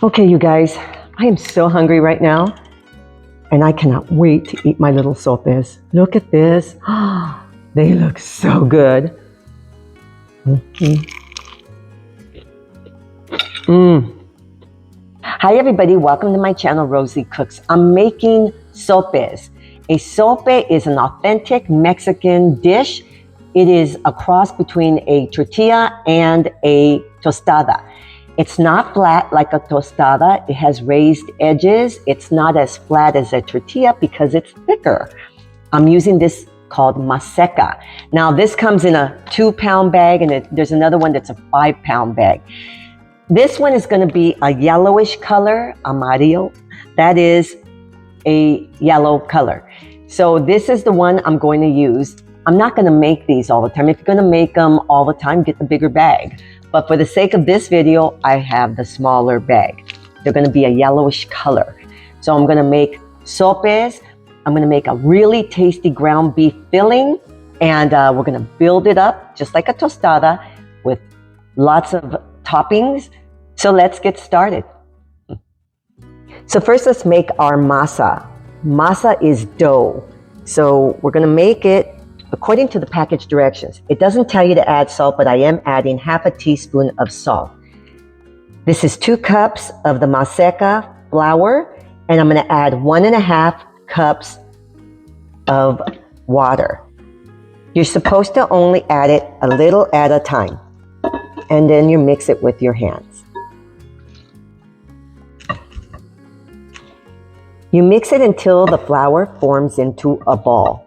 Okay, you guys, I am so hungry right now, and I cannot wait to eat my little sopes. Look at this. They look so good. Hi everybody, welcome to my channel, Rosie Cooks. I'm making sopes. A sope is an authentic Mexican dish. It is a cross between a tortilla and a tostada. It's not flat like a tostada. It has raised edges. It's not as flat as a tortilla because it's thicker. I'm using this called Maseca. Now this comes in a 2-pound bag, and there's another one that's a 5-pound bag. This one is going to be a yellowish color, amarillo. That is a yellow color. So this is the one I'm going to use. I'm not going to make these all the time. If you're going to make them all the time, get the bigger bag. But for the sake of this video, I have the smaller bag. They're going to be a yellowish color. So I'm going to make sopes. I'm going to make a really tasty ground beef filling. And we're going to build it up just like a tostada with lots of toppings. So let's get started. So first let's make our masa. Masa is dough. So we're going to make it according to the package directions. It doesn't tell you to add salt, but I am adding half a teaspoon of salt. This is 2 cups of the Maseca flour, and I'm going to add 1.5 cups of water. You're supposed to only add it a little at a time, and then you mix it with your hands. You mix it until the flour forms into a ball.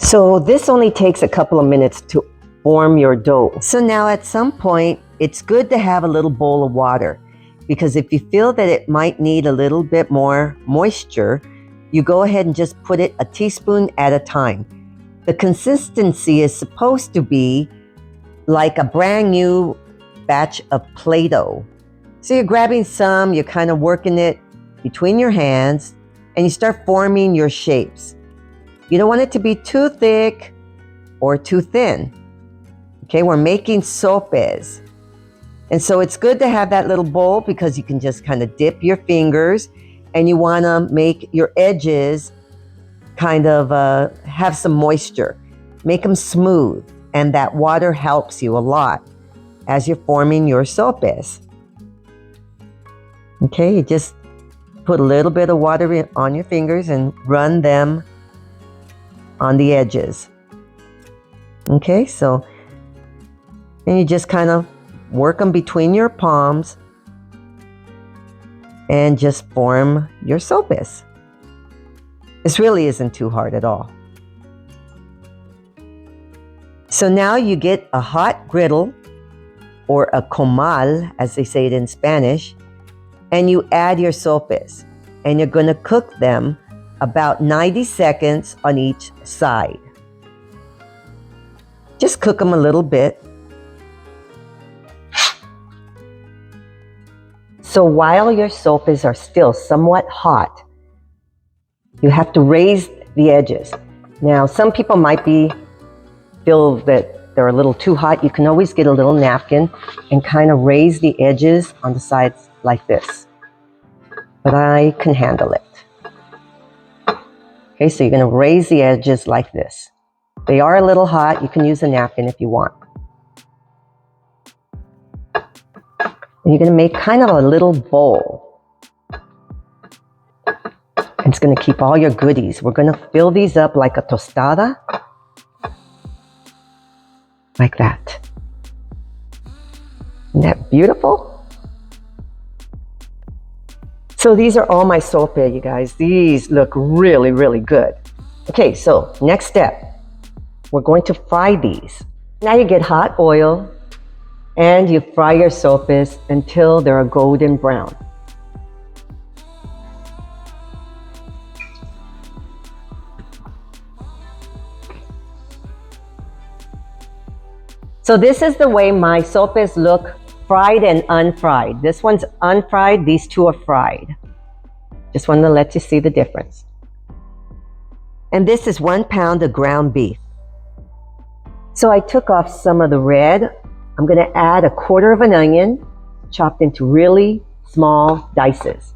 So this only takes a couple of minutes to form your dough. So now at some point, it's good to have a little bowl of water, because if you feel that it might need a little bit more moisture, you go ahead and just put it a teaspoon at a time. The consistency is supposed to be like a brand new batch of Play-Doh. So you're grabbing some, you're kind of working it between your hands, and you start forming your shapes. You don't want it to be too thick or too thin. Okay, we're making sopes. And so it's good to have that little bowl, because you can just kind of dip your fingers, and you want to make your edges kind of have some moisture. Make them smooth, and that water helps you a lot as you're forming your sopes. Okay, you just put a little bit of water on your fingers and run them on the edges. Okay, so then you just kind of work them between your palms and just form your sopes. This really isn't too hard at all. So now you get a hot griddle, or a comal as they say it in Spanish, and you add your sopes, and you're going to cook them about 90 seconds on each side. Just cook them a little bit. So while your sopes are still somewhat hot, you have to raise the edges. Now, some people might feel that they're a little too hot. You can always get a little napkin and kind of raise the edges on the sides like this. But I can handle it. Okay, so you're going to raise the edges like this. They are a little hot. You can use a napkin if you want. And you're going to make kind of a little bowl. And it's going to keep all your goodies. We're going to fill these up like a tostada. Like that. Isn't that beautiful? So these are all my sope, you guys. These look really, really good. Okay, so next step. We're going to fry these. Now you get hot oil, and you fry your sopes until they're a golden brown. So this is the way my sopes look, fried and unfried. This one's unfried, these two are fried. Just wanted to let you see the difference. And this is 1 pound of ground beef. So I took off some of the red. I'm going to add 1/4 of an onion, chopped into really small dices.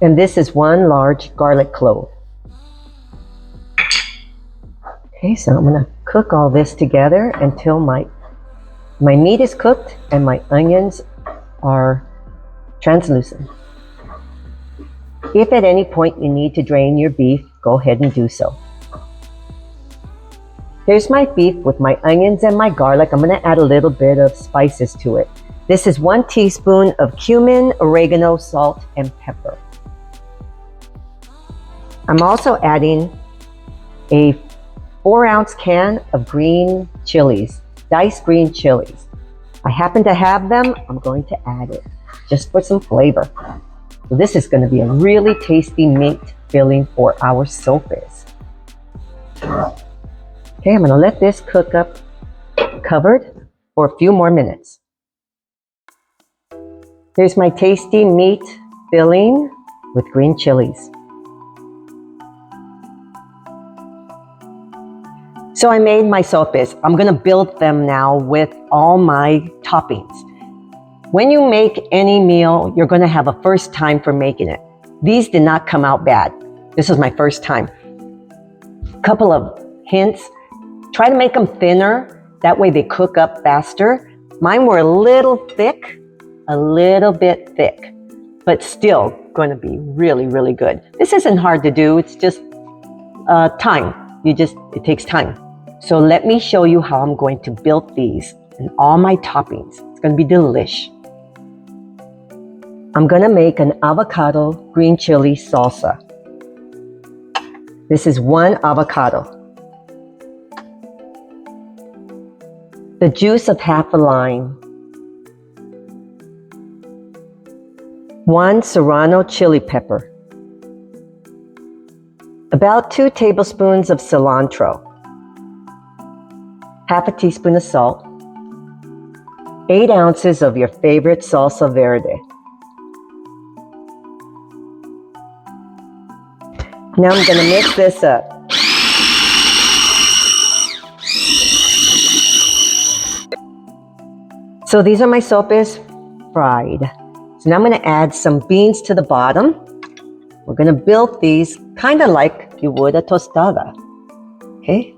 And this is 1 large garlic clove. Okay, so I'm gonna cook all this together until my meat is cooked and my onions are translucent. If at any point you need to drain your beef, go ahead and do so. Here's my beef with my onions and my garlic. I'm gonna add a little bit of spices to it. This is 1 teaspoon of cumin, oregano, salt, and pepper. I'm also adding a 4-ounce can of green chilies, diced green chilies. I happen to have them. I'm going to add it just for some flavor. So this is going to be a really tasty meat filling for our sopes. Okay, I'm going to let this cook up covered for a few more minutes. Here's my tasty meat filling with green chilies. So I made my sopes. I'm going to build them now with all my toppings. When you make any meal, you're going to have a first time for making it. These did not come out bad. This is my first time. Couple of hints. Try to make them thinner. That way they cook up faster. Mine were a little thick, a little bit thick, but still going to be really, really good. This isn't hard to do. It's just time. It takes time. So let me show you how I'm going to build these and all my toppings. It's going to be delish. I'm going to make an avocado green chili salsa. This is 1 avocado. The juice of half a lime. 1 serrano chili pepper. About 2 tablespoons of cilantro. Half a teaspoon of salt. 8 ounces of your favorite salsa verde. Now I'm going to mix this up. So these are my sopes fried. So now I'm going to add some beans to the bottom. We're going to build these kind of like you would a tostada. Okay?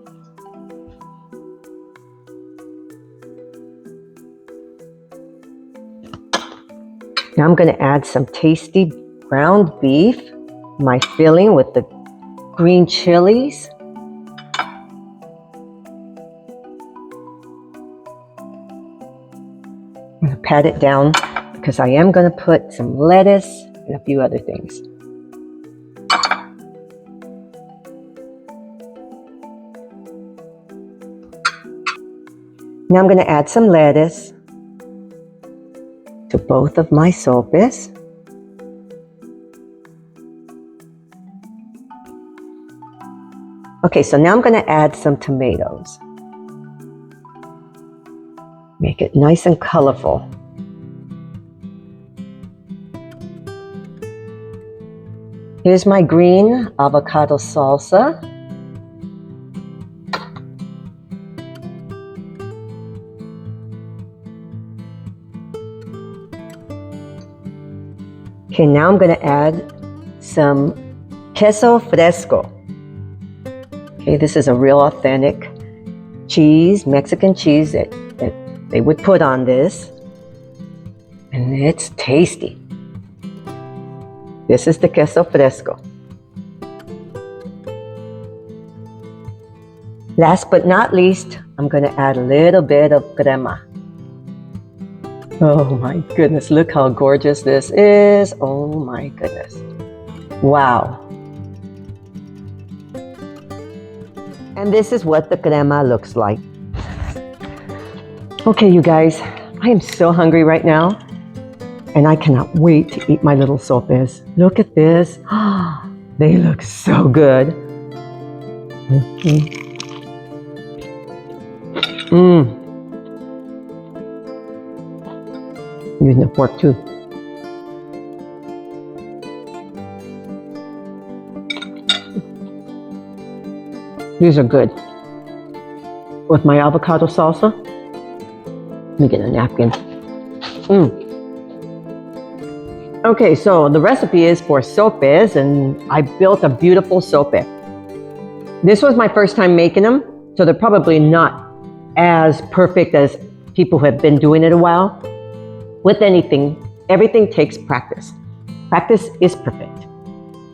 Now I'm going to add some tasty ground beef, my filling with the green chilies. I'm going to pat it down because I am going to put some lettuce and a few other things. Now I'm going to add some lettuce to both of my sopes. Okay, so now I'm going to add some tomatoes. Make it nice and colorful. Here's my green avocado salsa. Okay, now I'm going to add some queso fresco. Okay, this is a real authentic cheese, Mexican cheese that they would put on this. And it's tasty. This is the queso fresco. Last but not least, I'm going to add a little bit of crema. Oh my goodness, look how gorgeous this is. Oh my goodness. Wow. And this is what the crema looks like. Okay, you guys, I am so hungry right now. And I cannot wait to eat my little sopes. Look at this. They look so good. Using a fork too. These are good. With my avocado salsa. Let me get a napkin. Okay, so the recipe is for sopes, and I built a beautiful sope. This was my first time making them, so they're probably not as perfect as people who have been doing it a while. With anything, everything takes practice. Practice is perfect.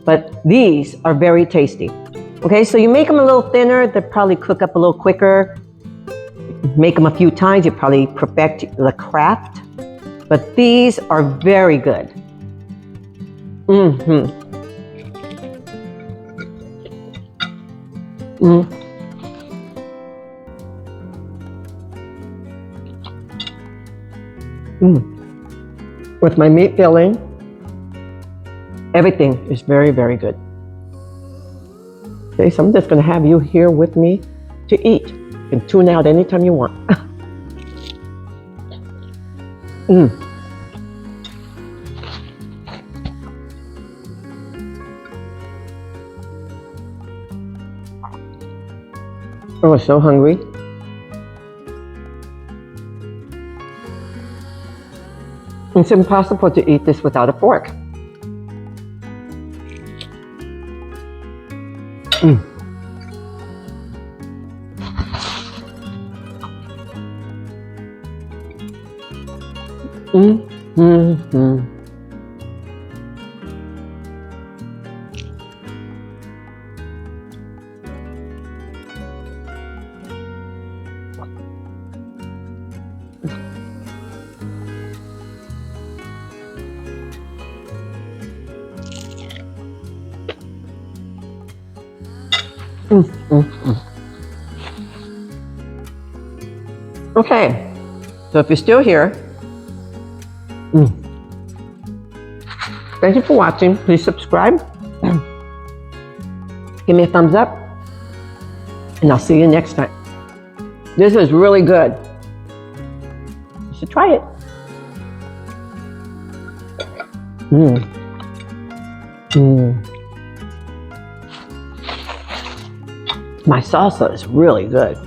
But these are very tasty. Okay, so you make them a little thinner, they'll probably cook up a little quicker. Make them a few times, you probably perfect the craft. But these are very good. Mm-hmm. Mm. Mm. With my meat filling, everything is very, very good. Okay, so I'm just going to have you here with me to eat. You can tune out anytime you want. Mm. I was so hungry. It's impossible to eat this without a fork. Mm. Mm-hmm. Okay, so if you're still here, thank you for watching. Please subscribe. Give me a thumbs up, and I'll see you next time. This is really good. You should try it. My salsa is really good.